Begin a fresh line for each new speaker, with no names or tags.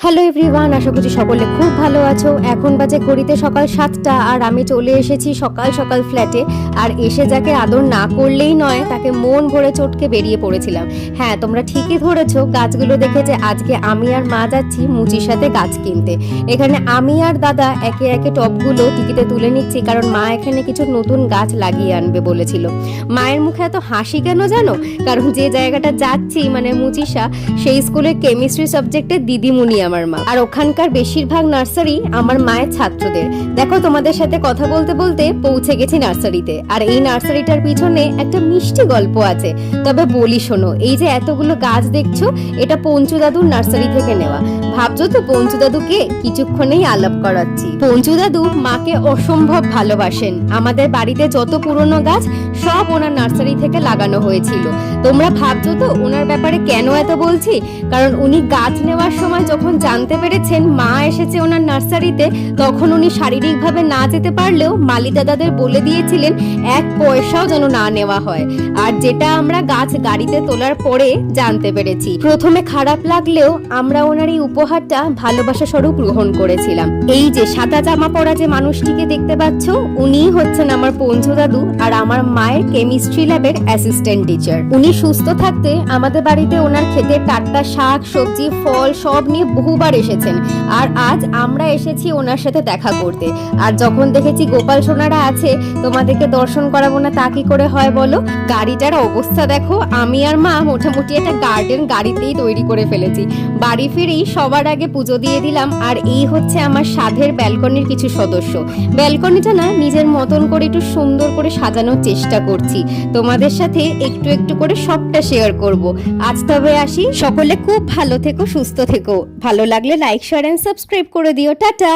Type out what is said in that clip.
Hello everyone, আশা করছি সকলে খুব ভালো আছো। এখন বাজে ঘড়িতে সকাল 7টা আর আমি চলে এসেছি সকাল সকাল ফ্ল্যাটে। আর এসে যাকে আদর না করলেই নয় তাকে মন ভরে চটকে বেরিয়ে পড়েছিলাম। হ্যাঁ, তোমরা ঠিকই ধরেছো, গাছগুলো দেখে যে আজকে আমি আর মা যাচ্ছি মুচির সাথে গাছ কিনতে। এখানে আমি আর দাদা একে একে টবগুলো টিকিতে তুলে নিচ্ছি, কারণ মা এখানে কিছু নতুন গাছ লাগিয়ে আনবে বলেছিল। মায়ের মুখে এত হাসি কেন জানো? কারণ যে জায়গাটা যাচ্ছি মানে মুচিসা, সেই স্কুলের কেমিস্ট্রি সাবজেক্টে দিদিমণি আমার মা, আর ওখানকার বেশিরভাগ নার্সারি আমার মায়ের ছাত্রদের। দেখো, তোমাদের সাথে কথা বলতে বলতে পৌঁছে গেছি নার্সারিতে। আর এই নার্সারিটার পিছনে একটা মিষ্টি গল্প আছে। তবে বলি শোনো, এই যে এতগুলো গাছ দেখছো, এটা পঞ্চু দাদুর নার্সারি থেকে নেওয়া। ভাবছো তো পঞ্চু দাদুকে? কিছুক্ষণেই আলাপ করাচ্ছি। পঞ্চু দাদু মাকে অসম্ভব ভালোবাসেন। আমাদের বাড়িতে যত পুরনো গাছ সব ওনার নার্সারি থেকে লাগানো হয়েছিল। তোমরা ভাবছো তো ওনার ব্যাপারে কেন এত বলছি? কারণ উনি গাছ নেওয়ার সময় যখন জানতে পেরেছেন মা এসেছে ওনার নার্সারিতে, তখন উনি শারীরিকভাবে না যেতে পারলেও মালি দাদাদের বলে দিয়েছিলেন 1 পয়সাও যেন না নেওয়া হয়। আর যেটা আমরা গাছ গাড়িতে তোলার পরে জানতে পেরেছি। প্রথমে খারাপ লাগলেও আমরা ওনার এই উপহারটা ভালোবাসা স্বরূপ গ্রহণ করেছিলাম। এই যে সাদা জামা পরা যে মানুষটিকে দেখতে পাচ্ছ, উনিই হচ্ছেন আমার পঞ্চু দাদু আর আমার মায়ের কেমিস্ট্রি ল্যাবের অ্যাসিস্ট্যান্ট টিচার। উনি সুস্থ থাকতে আমাদের বাড়িতে ওনার ক্ষেতের টাটকা শাক সবজি ফল সব নিয়ে বহুবার এসেছেন। আর আজ আমরা এসেছি ওনার সাথে দেখা করতে। আর যখন দেখেছি গোপাল সোনারা আছে, তোমাদেরকে দর্শন করাবো না তা কি করে হয় বলো? গাড়িটার অবস্থা দেখো। আমি আর মা মোটামুটি একটা গার্ডেন গাড়িতেই তৈরি করে ফেলেছি। বাড়ি ফিরেই সবার আগে পুজো দিয়ে দিলাম। আর এই হচ্ছে আমার সাধের ব্যালকনির কিছু সদস্য। ব্যালকনিটা না নিজের মতন করে একটু সুন্দর করে সাজানোর চেষ্টা করছি। তোমাদের সাথে একটু একটু করে সবটা শেয়ার করব। আজ তবে আসি, সকলে খুব ভালো থেকো, সুস্থ থেকো। ভালো লাগলে লাইক শেয়ার এন্ড সাবস্ক্রাইব করে দিও। টাটা।